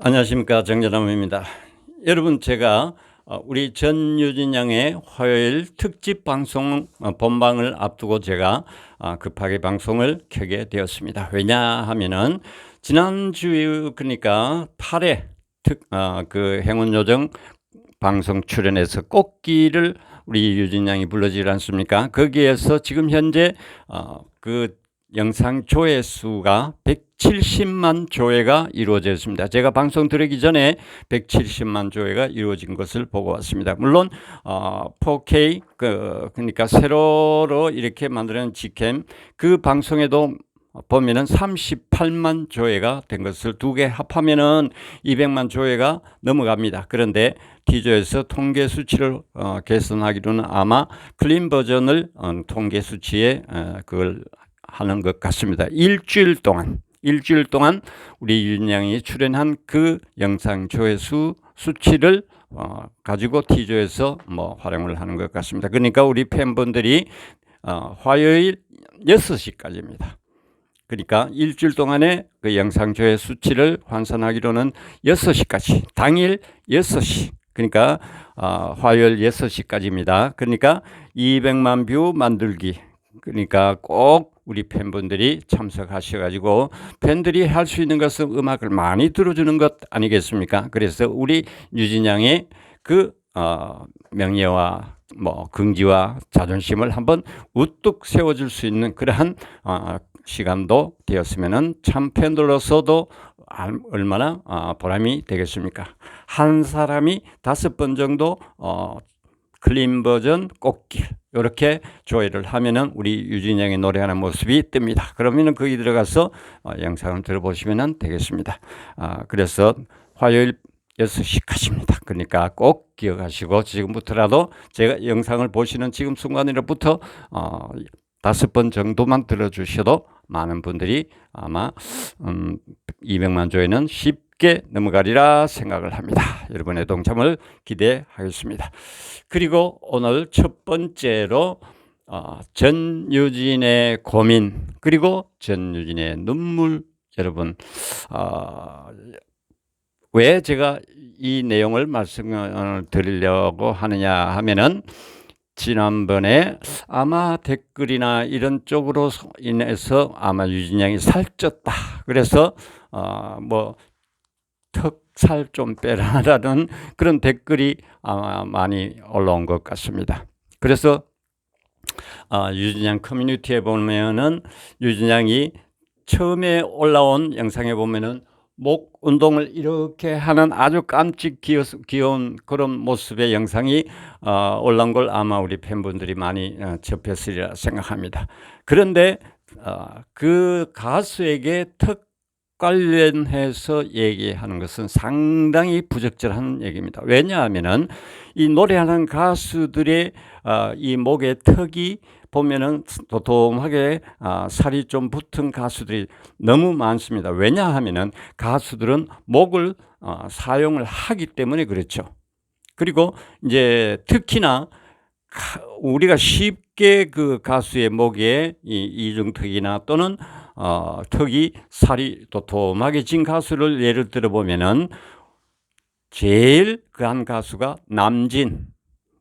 안녕하십니까, 정전남입니다. 여러분, 제가 우리 전유진 양의 화요일 특집 방송 본방을 앞두고 제가 급하게 방송을 켜게 되었습니다. 왜냐하면은 지난주, 그러니까 8회 그 행운요정 방송 출연해서 꽃길을 우리 유진 양이 불러주지 않습니까? 거기에서 지금 현재 그 영상 조회수가 170만 조회가 이루어졌습니다. 제가 방송 들어기 전에 170만 조회가 이루어진 것을 보고 왔습니다. 물론 4K 그러니까 세로로 이렇게 만드는 G캠 그 방송에도 보면은 38만 조회가 된 것을 두 개 합하면은 200만 조회가 넘어갑니다. 그런데 T조에서 통계 수치를 개선하기로는 아마 클린 버전을 통계 수치에 그걸 하는 것 같습니다. 일주일 동안 우리 유진 양이 출연한 그 영상 조회수 수치를 가지고 T조에서 활용을 하는 것 같습니다. 그러니까 우리 팬분들이 화요일 6시까지입니다. 그러니까 일주일 동안의 그 영상 조회 수치를 환산하기로는 6시까지, 당일 6시, 그러니까 화요일 6시까지입니다. 그러니까 200만 뷰 만들기. 그러니까 꼭 우리 팬분들이 참석하셔가지고 팬들이 할 수 있는 것은 음악을 많이 들어주는 것 아니겠습니까? 그래서 우리 유진 양의 그 명예와 긍지와 자존심을 한번 우뚝 세워줄 수 있는 그러한 시간도 되었으면은 참 팬들로서도 얼마나 보람이 되겠습니까? 한 사람이 5번 정도 클린 버전 꽃길 이렇게 조회를 하면은 우리 유진 양의 노래하는 모습이 뜹니다. 그러면은 거기 들어가서 영상을 들어보시면 되겠습니다. 그래서 화요일 6시까지입니다. 그러니까 꼭 기억하시고 지금부터라도 제가 영상을 보시는 지금 순간으로부터 5번 정도만 들어주셔도 많은 분들이 아마 200만 조회는 쉽게 넘어가리라 생각을 합니다. 여러분의 동참을 기대하겠습니다. 그리고 오늘 첫 번째로 전유진의 고민 그리고 전유진의 눈물, 여러분 왜 제가 이 내용을 말씀을 드리려고 하느냐 하면은 지난번에 아마 댓글이나 이런 쪽으로 인해서 아마 유진 양이 살쪘다. 그래서 턱살 좀 빼라라는 그런 댓글이 아마 많이 올라온 것 같습니다. 그래서 유진 양 커뮤니티에 보면은 유진 양이 처음에 올라온 영상에 보면은 목 운동을 이렇게 하는 아주 깜찍 귀여운 그런 모습의 영상이 올라온 걸 아마 우리 팬분들이 많이 접했으리라 생각합니다. 그런데 그 가수에게 턱 관련해서 얘기하는 것은 상당히 부적절한 얘기입니다. 왜냐하면은 이 노래하는 가수들의 이 목의 턱이 보면은 도톰하게 살이 좀 붙은 가수들이 너무 많습니다. 왜냐하면은 가수들은 목을 사용을 하기 때문에 그렇죠. 그리고 이제 특히나 우리가 쉽게 그 가수의 목에 이 이중턱이나 또는 턱이 살이 도톰하게 진 가수를 예를 들어 보면은 제일 그한 가수가 남진.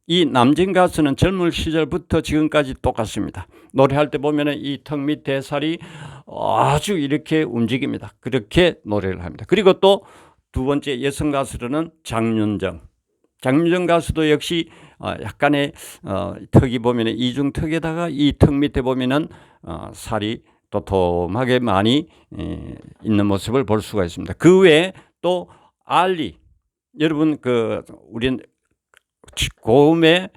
이 남진 가수는 젊은 시절부터 지금까지 똑같습니다. 노래할 때 보면은 이 턱 밑에 살이 아주 이렇게 움직입니다. 그렇게 노래를 합니다. 그리고 또 두 번째 여성 가수로는 장윤정 가수도 역시 약간의 턱이 보면은 이중턱에다가 이 턱 밑에 보면은 살이 도톰하게 많이 있는 모습을 볼 수가 있습니다. 그 외에 또 알리, 여러분 우린 고음의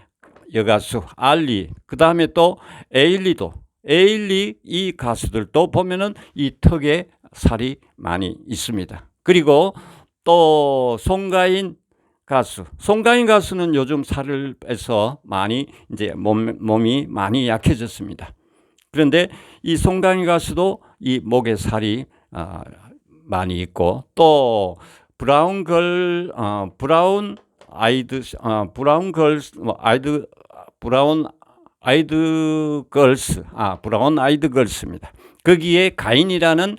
여가수 알리, 그 다음에 또 에일리 이 가수들도 보면은 이 턱에 살이 많이 있습니다. 그리고 또 송가인 가수는 요즘 살을 빼서 많이 이제 몸이 많이 약해졌습니다. 그런데 이 송가인 가수도 이 목에 살이 많이 있고 또 브라운 아이드 걸스, 브라운 아이드 걸스입니다. 거기에 가인이라는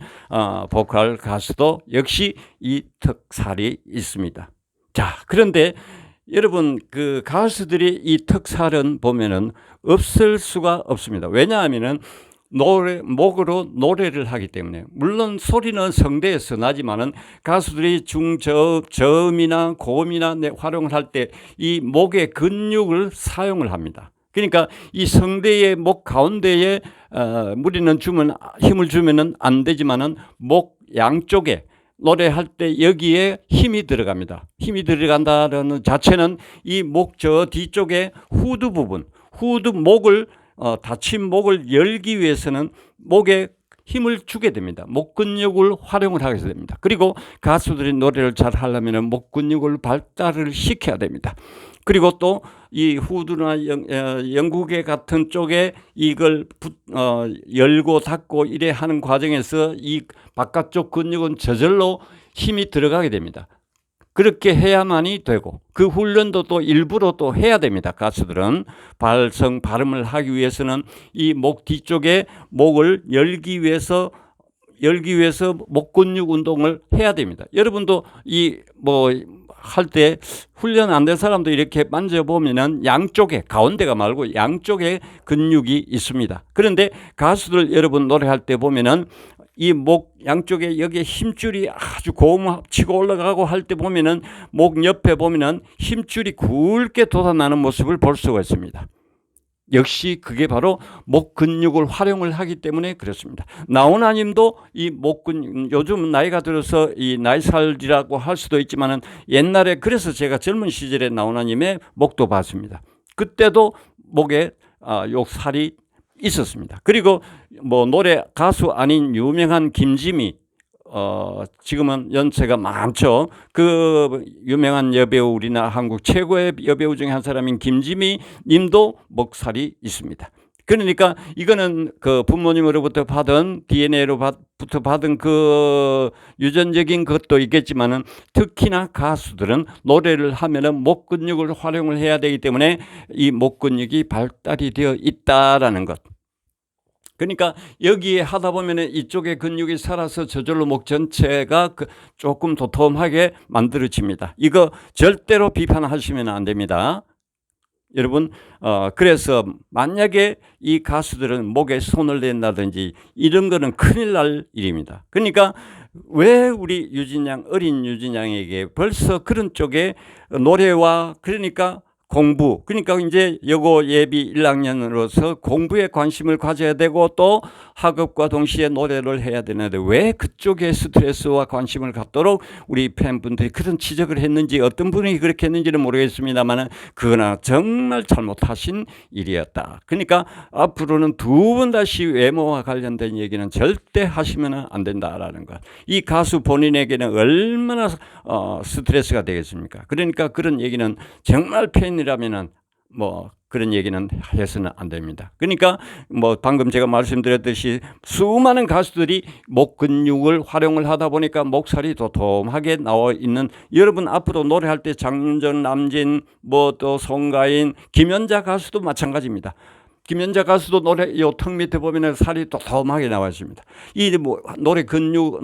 보컬 가수도 역시 이 특살이 있습니다. 자, 그런데 여러분 그 가수들이 이 특살은 보면은 없을 수가 없습니다. 왜냐하면은 목으로 노래를 하기 때문에. 물론 소리는 성대에서 나지만은 가수들이 저음이나 고음이나 활용을 할 때 이 목의 근육을 사용을 합니다. 그러니까 이 성대의 목 가운데에 무리는 힘을 주면은 안 되지만은 목 양쪽에 노래할 때 여기에 힘이 들어갑니다. 힘이 들어간다는 자체는 이 목 저 뒤쪽에 후두 부분, 목을 닫힌 목을 열기 위해서는 목에 힘을 주게 됩니다. 목 근육을 활용을 하게 됩니다. 그리고 가수들이 노래를 잘 하려면 목 근육을 발달을 시켜야 됩니다. 그리고 또 이 후두나 영국의 같은 쪽에 이걸 열고 닫고 이래 하는 과정에서 이 바깥쪽 근육은 저절로 힘이 들어가게 됩니다. 그렇게 해야만이 되고 그 훈련도 또 일부러 또 해야 됩니다. 가수들은 발음을 하기 위해서는 이 목 뒤쪽에 목을 열기 위해서 목 근육 운동을 해야 됩니다. 여러분도 할 때 훈련 안 된 사람도 이렇게 만져보면은 양쪽에, 가운데가 말고 양쪽에 근육이 있습니다. 그런데 가수들 여러분 노래할 때 보면은 이 목 양쪽에 여기에 힘줄이 아주 고음 치고 올라가고 할 때 보면은 목 옆에 보면은 힘줄이 굵게 돋아나는 모습을 볼 수가 있습니다. 역시 그게 바로 목 근육을 활용을 하기 때문에 그렇습니다. 나훈아님도 이 목 근육, 요즘 나이가 들어서 이 나이살이라고 할 수도 있지만은 옛날에 그래서 제가 젊은 시절에 나훈아님의 목도 봤습니다. 그때도 목에 요 살이 있었습니다. 그리고 노래 가수 아닌 유명한 김지미, 지금은 연세가 많죠. 그 유명한 여배우, 우리나라 한국 최고의 여배우 중에 한 사람인 김지미 님도 목살이 있습니다. 그러니까 이거는 그 부모님으로부터 받은 DNA로부터 받은 그 유전적인 것도 있겠지만은 특히나 가수들은 노래를 하면은 목 근육을 활용을 해야 되기 때문에 이 목 근육이 발달이 되어 있다라는 것. 그러니까 여기에 하다 보면은 이쪽에 근육이 살아서 저절로 목 전체가 조금 도톰하게 만들어집니다. 이거 절대로 비판하시면 안 됩니다. 여러분, 그래서 만약에 이 가수들은 목에 손을 댄다든지 이런 거는 큰일 날 일입니다. 그러니까 왜 우리 어린 유진 양에게 벌써 그런 쪽에 노래와 그러니까 공부, 그러니까 이제 여고 예비 1학년으로서 공부에 관심을 가져야 되고 또 학업과 동시에 노래를 해야 되는데 왜 그쪽에 스트레스와 관심을 갖도록 우리 팬분들이 그런 지적을 했는지, 어떤 분이 그렇게 했는지는 모르겠습니다만 그거나 정말 잘못하신 일이었다. 그러니까 앞으로는 두 번 다시 외모와 관련된 얘기는 절대 하시면 안 된다라는 것. 이 가수 본인에게는 얼마나 스트레스가 되겠습니까? 그러니까 그런 얘기는 정말 팬이라면은 그런 얘기는 해서는 안 됩니다. 그러니까 방금 제가 말씀드렸듯이 수많은 가수들이 목 근육을 활용을 하다 보니까 목살이 도톰하게 나와 있는, 여러분 앞으로 노래할 때 장윤정, 남진, 또 송가인, 김연자 가수도 마찬가지입니다. 김연자 가수도 노래 요 턱 밑에 보면 살이 도톰하게 나와 있습니다. 이 노래 근육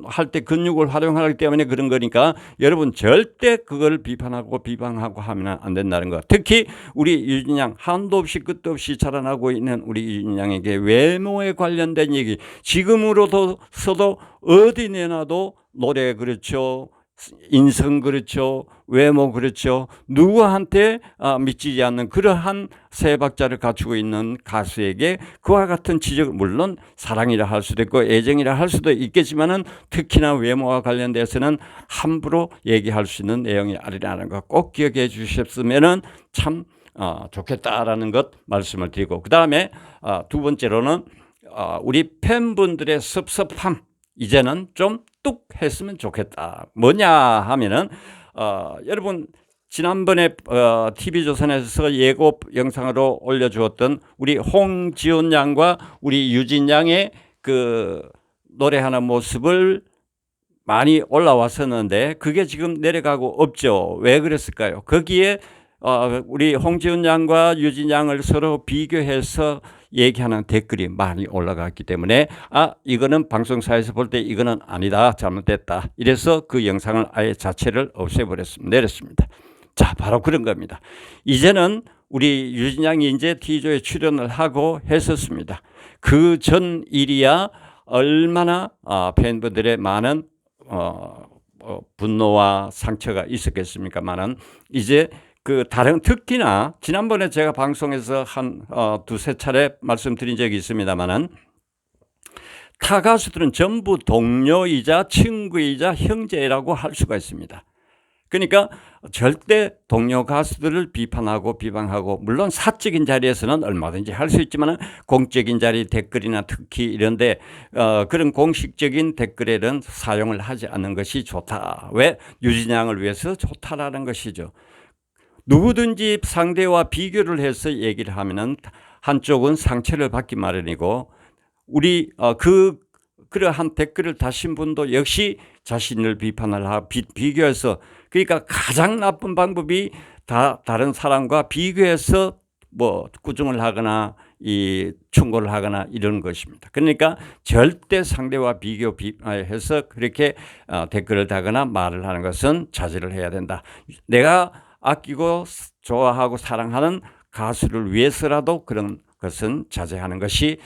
할 때 근육을 활용하기 때문에 그런 거니까 여러분 절대 그걸 비방하고 하면 안 된다는 거. 특히 우리 유진 양 한도 없이 끝도 없이 자라나고 있는 우리 유진 양에게 외모에 관련된 얘기, 지금으로서도 어디 내놔도 노래 그렇죠, 인성 그렇죠, 외모 그렇죠, 누구한테 미치지 않는 그러한 세 박자를 갖추고 있는 가수에게 그와 같은 지적, 물론 사랑이라 할 수도 있고 애정이라 할 수도 있겠지만은 특히나 외모와 관련돼서는 함부로 얘기할 수 있는 내용이 아니라는 거 꼭 기억해 주셨으면은 참 좋겠다라는 것 말씀을 드리고, 그 다음에 두 번째로는 우리 팬분들의 섭섭함 이제는 좀 뚝 했으면 좋겠다. 뭐냐 하면은 여러분 지난번에 TV조선에서 예고 영상으로 올려주었던 우리 홍지훈 양과 우리 유진 양의 그 노래하는 모습을 많이 올라왔었는데 그게 지금 내려가고 없죠. 왜 그랬을까요? 거기에 우리 홍지훈 양과 유진 양을 서로 비교해서 얘기하는 댓글이 많이 올라갔기 때문에 이거는 방송사에서 볼 때 이거는 아니다, 잘못됐다, 이래서 그 영상을 아예 자체를 없애버렸습니다. 내렸습니다. 자, 바로 그런 겁니다. 이제는 우리 유진 양이 이제 T조에 출연을 하고 했었습니다. 그 전 일이야 얼마나 팬분들의 많은 분노와 상처가 있었겠습니까만은, 이제 그 다른, 특히나 지난번에 제가 방송에서 한 두세 차례 말씀드린 적이 있습니다만은, 타 가수들은 전부 동료이자 친구이자 형제라고 할 수가 있습니다. 그러니까 절대 동료 가수들을 비판하고 비방하고, 물론 사적인 자리에서는 얼마든지 할 수 있지만 공적인 자리 댓글이나 특히 이런데 그런 공식적인 댓글에는 사용을 하지 않는 것이 좋다. 왜? 유진 양을 위해서 좋다라는 것이죠. 누구든지 상대와 비교를 해서 얘기를 하면은 한쪽은 상처를 받기 마련이고, 우리 그러한 댓글을 다신 분도 역시 자신을 비판을 하고 비교해서, 그러니까 가장 나쁜 방법이 다른 사람과 비교해서 뭐 꾸중을 하거나 충고를 하거나 이런 것입니다. 그러니까 절대 상대와 비교해서 그렇게 댓글을 다거나 말을 하는 것은 자제를 해야 된다. 내가 아끼고 좋아하고 사랑하는 가수를 위해서라도 그런 것은 자제하는 것이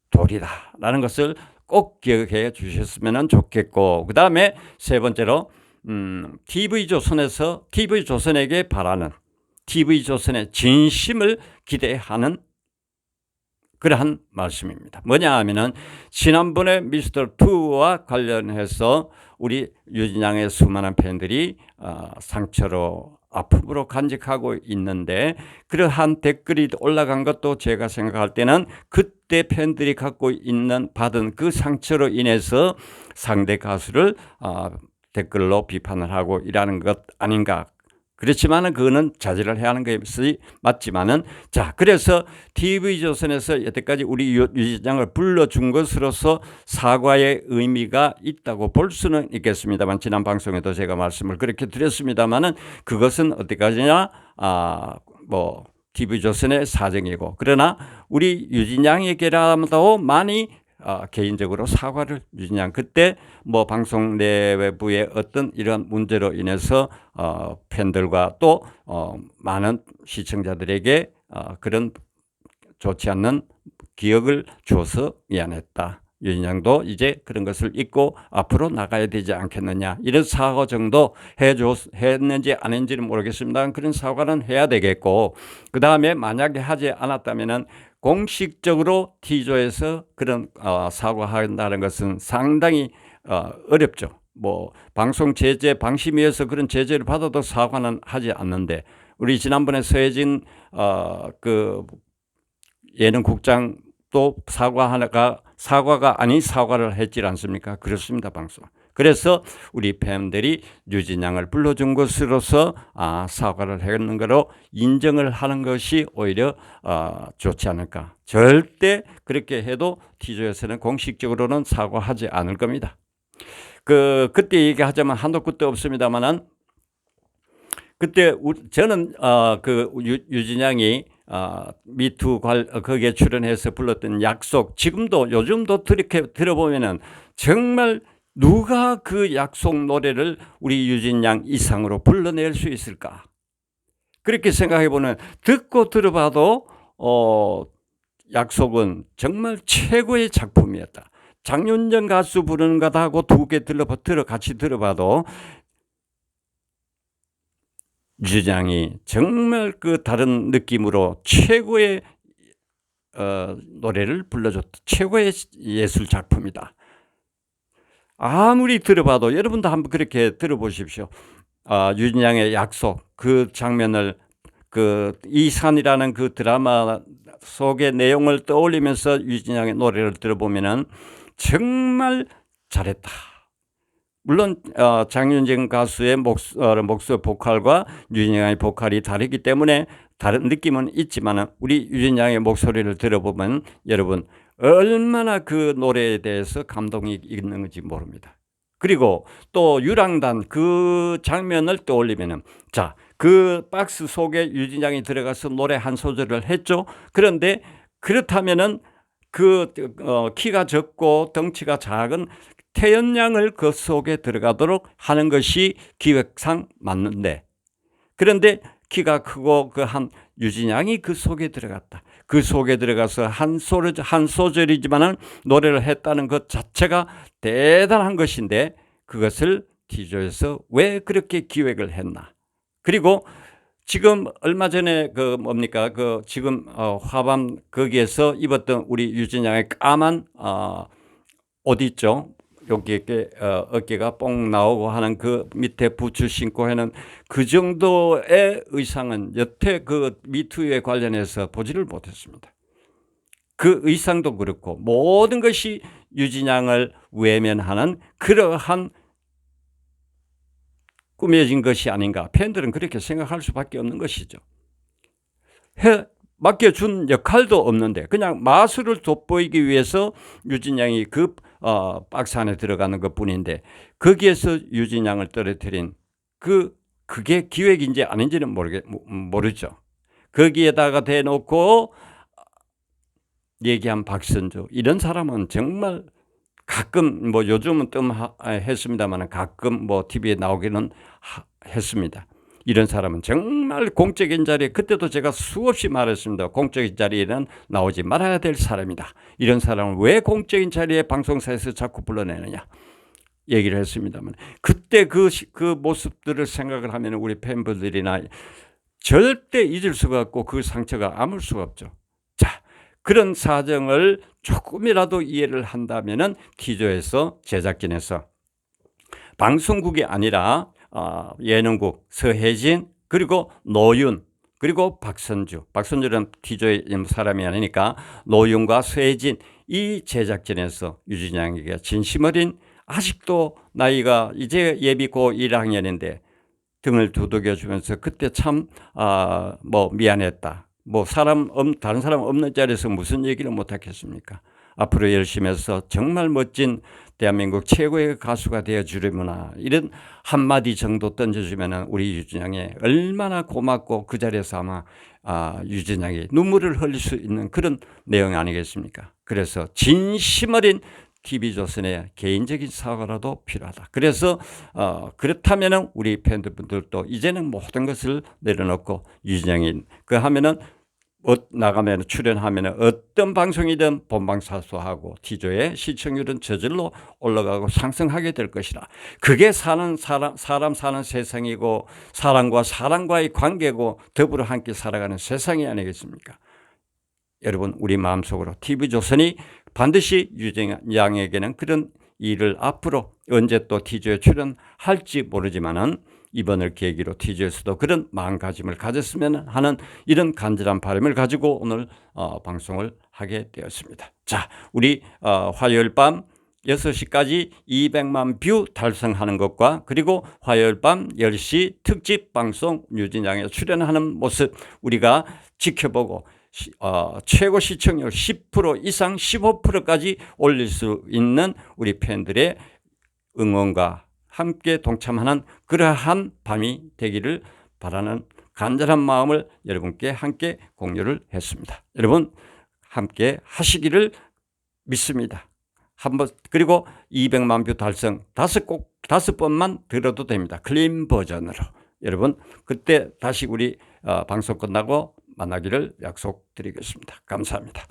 도리다라는 것을 꼭 기억해 주셨으면 좋겠고, 그 다음에 세 번째로 TV조선에게 바라는, TV조선의 진심을 기대하는 그러한 말씀입니다. 뭐냐 하면은, 지난번에 미스터2와 관련해서 우리 유진 양의 수많은 팬들이 상처로 아픔으로 간직하고 있는데, 그러한 댓글이 올라간 것도 제가 생각할 때는 그때 팬들이 갖고 받은 그 상처로 인해서 상대 가수를 댓글로 비판을 하고 이라는 것 아닌가. 그렇지만은 그거는 자제를 해야 하는 것이 맞지만은, 자, 그래서 TV조선에서 여태까지 우리 유진 양을 불러준 것으로서 사과의 의미가 있다고 볼 수는 있겠습니다만, 지난 방송에도 제가 말씀을 그렇게 드렸습니다만은, 그것은 어디까지나 뭐 TV조선의 사정이고, 그러나 우리 유진 양에게라도 많이 개인적으로 사과를, 유진 양 그때 뭐 방송 내부의 어떤 이런 문제로 인해서 팬들과 또 많은 시청자들에게 그런 좋지 않는 기억을 줘서 미안했다. 유진 양도 이제 그런 것을 잊고 앞으로 나가야 되지 않겠느냐, 이런 사과 정도 했는지 안 했는지는 모르겠습니다. 그런 사과는 해야 되겠고, 그 다음에 만약에 하지 않았다면은 공식적으로 T조에서 그런 사과한다는 것은 상당히 어렵죠. 뭐 방송 제재 방심위에서 그런 제재를 받아도 사과는 하지 않는데, 우리 지난번에 서혜진 그 예능국장 또 사과가 아닌 사과를 했지 않습니까? 그렇습니다, 방송. 그래서 우리 팬들이 유진 양을 불러준 것으로서 사과를 했는 거로 인정을 하는 것이 오히려 좋지 않을까. 절대 그렇게 해도 T조에서는 공식적으로는 사과하지 않을 겁니다. 그때 얘기하자면 한도 끝도 없습니다만은, 그때 저는 유진 양이 미투 거기에 출연해서 불렀던 약속, 지금도 요즘도 이렇게 들어보면은 정말 누가 그 약속 노래를 우리 유진 양 이상으로 불러낼 수 있을까? 그렇게 생각해 보면, 듣고 들어봐도 약속은 정말 최고의 작품이었다. 장윤정 가수 부르는 것하고 두 개 같이 들어봐도 유진 양이 정말 그 다른 느낌으로 최고의 노래를 불러줬다. 최고의 예술 작품이다. 아무리 들어봐도, 여러분도 한번 그렇게 들어보십시오. 유진 양의 약속, 그 장면을, 이산이라는 그 드라마 속의 내용을 떠올리면서 유진 양의 노래를 들어보면은 정말 잘했다. 물론 장윤정 가수의 목소리 보컬과 유진 양의 보컬이 다르기 때문에 다른 느낌은 있지만, 우리 유진 양의 목소리를 들어보면 여러분 얼마나 그 노래에 대해서 감동이 있는지 모릅니다. 그리고 또 유랑단 그 장면을 떠올리면은, 자, 그 박스 속에 유진양이 들어가서 노래 한 소절을 했죠. 그런데 그렇다면은 키가 적고 덩치가 작은 태연양을 그 속에 들어가도록 하는 것이 기획상 맞는데, 그런데 키가 크고 유진양이 그 속에 들어갔다. 그 속에 들어가서 한 소절이지만은 노래를 했다는 것 자체가 대단한 것인데, 그것을 T조에서 왜 그렇게 기획을 했나? 그리고 지금 얼마 전에 지금 화밤 거기에서 입었던 우리 유진양의 까만 옷 있죠. 여기 어깨가 뽕 나오고 하는 그 밑에 부츠 신고 하는 그 정도의 의상은 여태 그 미투에 관련해서 보지를 못했습니다. 그 의상도 그렇고 모든 것이 유진양을 외면하는 그러한 꾸며진 것이 아닌가. 팬들은 그렇게 생각할 수밖에 없는 것이죠. 맡겨준 역할도 없는데 그냥 마술을 돋보이기 위해서 유진양이 박스 안에 들어가는 것뿐인데, 거기에서 유진양을 떨어뜨린 그게 기획인지 아닌지는 모르죠. 거기에다가 대놓고 얘기한 박선주, 이런 사람은 정말 가끔 요즘은 했습니다만 가끔 TV에 나오기는 했습니다. 이런 사람은 정말 공적인 자리에, 그때도 제가 수없이 말했습니다. 공적인 자리에는 나오지 말아야 될 사람이다. 이런 사람을 왜 공적인 자리에 방송사에서 자꾸 불러내느냐 얘기를 했습니다만, 그때 그 모습들을 생각을 하면 우리 팬분들이나 절대 잊을 수가 없고 그 상처가 아물 수가 없죠. 자, 그런 사정을 조금이라도 이해를 한다면은 T조에서 제작진에서 방송국이 아니라 예능국 서혜진, 그리고 노윤, 그리고 박선주는 T조의 사람이 아니니까 노윤과 서혜진, 이 제작진에서 유진양에게 진심 어린, 아직도 나이가 이제 예비고 1학년인데 등을 두들겨주면서 그때 참 미안했다. 다른 사람 없는 자리에서 무슨 얘기를 못하겠습니까? 앞으로 열심히 해서 정말 멋진 대한민국 최고의 가수가 되어주려무나, 이런 한마디 정도 던져주면 우리 유진양이 얼마나 고맙고 그 자리에서 아마 유진양이 눈물을 흘릴 수 있는 그런 내용 아니겠습니까? 그래서 진심 어린 TV조선의 개인적인 사과라도 필요하다. 그래서 그렇다면 우리 팬들도 이제는 모든 것을 내려놓고 유진양이 하면은 나가면 출연하면 어떤 방송이든 본방사수하고 T조의 시청률은 저절로 올라가고 상승하게 될 것이다. 그게 사람 사는 세상이고 사람과 사람과의 관계고 더불어 함께 살아가는 세상이 아니겠습니까? 여러분, 우리 마음속으로 TV조선이 반드시 유진양에게는 그런 일을 앞으로 언제 또 T조에 출연할지 모르지만은 이번을 계기로 T조에서도 그런 마음가짐을 가졌으면 하는 이런 간절한 바람을 가지고 오늘 방송을 하게 되었습니다. 자, 우리 화요일 밤 6시까지 200만 뷰 달성하는 것과, 그리고 화요일 밤 10시 특집 방송 유진양에 출연하는 모습 우리가 지켜보고 최고 시청률 10% 이상 15%까지 올릴 수 있는 우리 팬들의 응원과 함께 동참하는 그러한 밤이 되기를 바라는 간절한 마음을 여러분께 함께 공유를 했습니다. 여러분 함께 하시기를 믿습니다. 그리고 200만 뷰 달성 5번만 들어도 됩니다. 클린 버전으로. 여러분 그때 다시 우리 방송 끝나고 만나기를 약속드리겠습니다. 감사합니다.